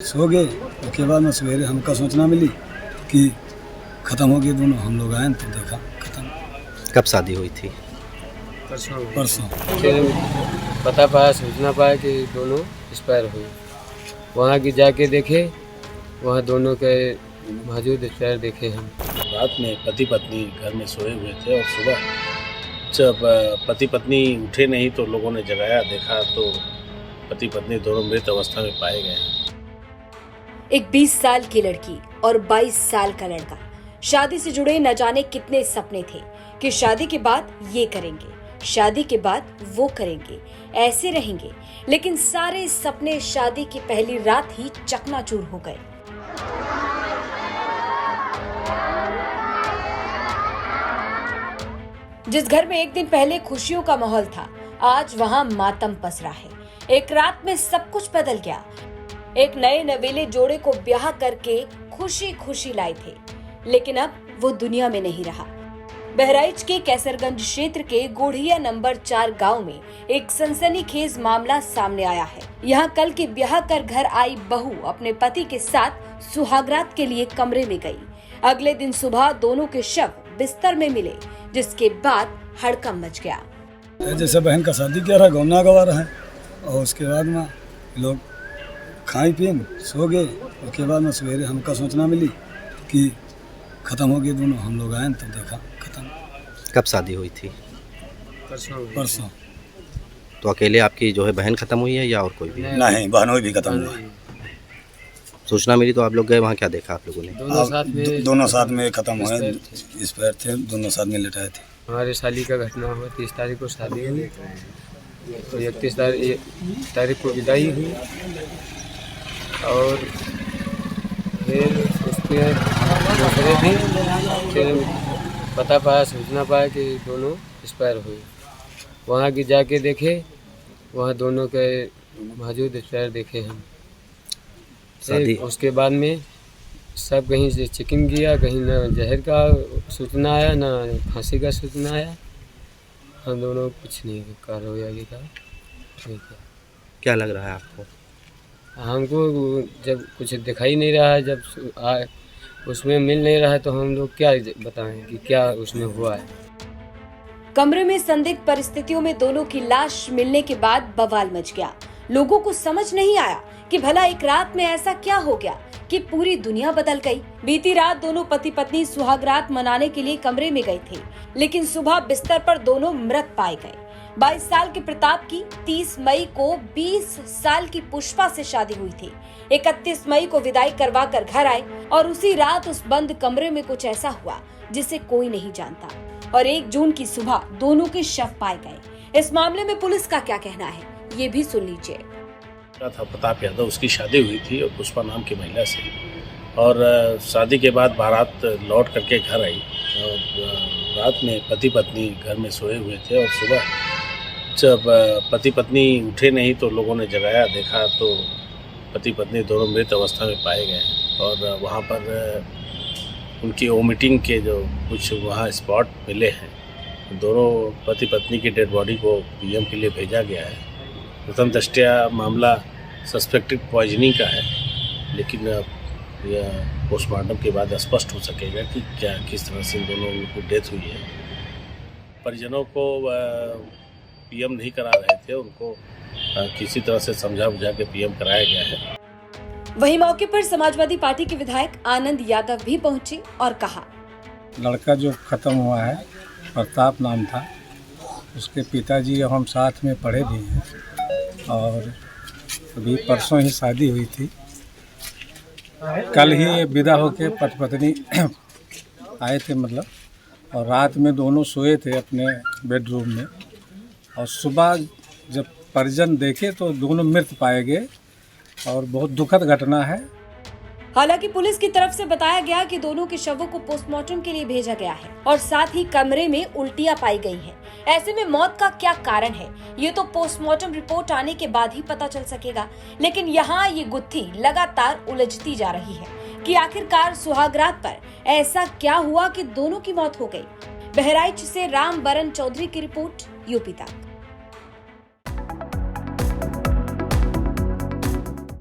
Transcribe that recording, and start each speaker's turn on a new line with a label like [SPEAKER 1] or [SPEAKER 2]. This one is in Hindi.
[SPEAKER 1] सो गए। उसके बाद में सवेरे हमका सूचना मिली कि ख़त्म हो गए दोनों। हम लोग आए तो देखा ख़त्म।
[SPEAKER 2] कब शादी हुई थी?
[SPEAKER 1] परसों।
[SPEAKER 3] फिर पता पाया, सूचना पाया कि दोनों एक्सपायर हुए। वहाँ की जाके देखे, वहाँ दोनों के मौजूद एक्सपायर देखे हम।
[SPEAKER 4] रात में पति पत्नी घर में सोए हुए थे और सुबह जब पति पत्नी उठे नहीं तो लोगों ने जगाया, देखा तो पति पत्नी दोनों मृत अवस्था में पाए गए।
[SPEAKER 5] एक 20 साल की लड़की और 22 साल का लड़का, शादी से जुड़े न जाने कितने सपने थे कि शादी के बाद ये करेंगे, शादी के बाद वो करेंगे, ऐसे रहेंगे। लेकिन सारे सपने शादी की पहली रात ही चकनाचूर हो गए। जिस घर में एक दिन पहले खुशियों का माहौल था, आज वहां मातम पसरा है। एक रात में सब कुछ बदल गया। एक नए नवेले जोड़े को ब्याह करके खुशी खुशी लाए थे, लेकिन अब वो दुनिया में नहीं रहा। बहराइच के कैसरगंज क्षेत्र के गोढ़िया नंबर 4 गांव में एक सनसनीखेज मामला सामने आया है। यहाँ कल के ब्याह कर घर आई बहू अपने पति के साथ सुहागरात के लिए कमरे में गई। अगले दिन सुबह दोनों के शव बिस्तर में मिले, जिसके बाद हड़कंप मच गया।
[SPEAKER 1] जैसे बहन का शादी किया रहा, गौना गवा रहा है, और उसके बाद में लोग खाए पिए सो गए। उसके बाद में सवेरे हमका सूचना मिली कि ख़त्म हो गए दोनों। हम लोग आए तो देखा ख़त्म।
[SPEAKER 2] कब शादी हुई थी?
[SPEAKER 1] परसों।
[SPEAKER 2] तो अकेले आपकी जो है बहन ख़त्म हुई है या और कोई भी?
[SPEAKER 1] नहीं, बहनों भी ख़त्म हुआ।
[SPEAKER 2] सूचना मिली तो आप लोग गए, वहाँ क्या देखा आप लोगों ने?
[SPEAKER 1] दोनों साथ में ख़त्म हुए। इस पर थे, दोनों साथ में लेटाए थे।
[SPEAKER 3] हमारे साली का घटना हुआ, 30 तारीख को शादी हुई, तो 31 तारीख को विदाई हुई। और फिर उसके दूसरे दिन फिर पता पाया, सूचना पाया कि दोनों एक्सपायर हुए। वहाँ की जाके देखे, वहाँ दोनों के मौजूद एक्सपायर देखे हम। उसके बाद में सब कहीं से चेकिंग किया, कहीं ना जहर का सूचना आया, ना फांसी का सूचना आया। हम दोनों कुछ नहीं कार्रवाई आगे का नहीं किया।
[SPEAKER 2] क्या लग रहा है आपको?
[SPEAKER 3] हमको जब कुछ दिखाई नहीं रहा है, जब उसमें मिल नहीं रहा है, तो हम लोग क्या बताएं कि क्या उसमें हुआ है।
[SPEAKER 5] कमरे में संदिग्ध परिस्थितियों में दोनों की लाश मिलने के बाद बवाल मच गया। लोगों को समझ नहीं आया कि भला एक रात में ऐसा क्या हो गया कि पूरी दुनिया बदल गई। बीती रात दोनों पति पत्नी सुहागरात मनाने के लिए कमरे में गए थे, लेकिन सुबह बिस्तर पर दोनों मृत पाए गए। 22 साल के प्रताप की 30 मई को 20 साल की पुष्पा से शादी हुई थी। 31 मई को विदाई करवा कर घर आए और उसी रात उस बंद कमरे में कुछ ऐसा हुआ जिसे कोई नहीं जानता, और 1 जून की सुबह दोनों के शव पाए गए। इस मामले में पुलिस का क्या कहना है, ये भी सुन लीजिए।
[SPEAKER 4] था प्रताप यादव, उसकी शादी हुई थी और पुष्पा नाम की महिला से, और शादी के बाद बारात लौट करके घर आई। और रात में पति पत्नी घर में सोए हुए थे और सुबह जब पति पत्नी उठे नहीं तो लोगों ने जगाया, देखा तो पति पत्नी दोनों मृत अवस्था में पाए गए। और वहाँ पर उनकी वोमिटिंग के जो कुछ वहाँ स्पॉट मिले हैं, दोनों पति पत्नी की डेड बॉडी को पीएम के लिए भेजा गया है। प्रथम दृष्टया मामला सस्पेक्टेड पॉइजनिंग का है, लेकिन यह पोस्टमार्टम के बाद स्पष्ट हो सकेगा कि क्या किस तरह से इन दोनों की डेथ हुई है। परिजनों को पीएम नहीं करा रहे थे, उनको किसी तरह से समझा बुझा के पीएम कराया गया है।
[SPEAKER 5] वहीं मौके पर समाजवादी पार्टी के विधायक आनंद यादव भी पहुंचे और कहा,
[SPEAKER 6] लड़का जो खत्म हुआ है, प्रताप नाम था, उसके पिताजी हम साथ में पढ़े भी हैं, और अभी परसों ही शादी हुई थी। कल ही विदा होके पति पत्नी आए थे, मतलब, और रात में दोनों सोए थे अपने बेडरूम में, और सुबह जब परिजन देखे तो दोनों मृत पाए गए, और बहुत दुखद घटना है।
[SPEAKER 5] हालांकि पुलिस की तरफ से बताया गया कि दोनों के शवों को पोस्टमार्टम के लिए भेजा गया है, और साथ ही कमरे में उल्टियां पाई गई हैं। ऐसे में मौत का क्या कारण है, ये तो पोस्टमार्टम रिपोर्ट आने के बाद ही पता चल सकेगा। लेकिन यहाँ ये गुत्थी लगातार उलझती जा रही है कि आखिरकार सुहागरात पर ऐसा क्या हुआ कि दोनों की मौत हो गई। बहराइच से राम बरन चौधरी की रिपोर्ट, यूपी तक।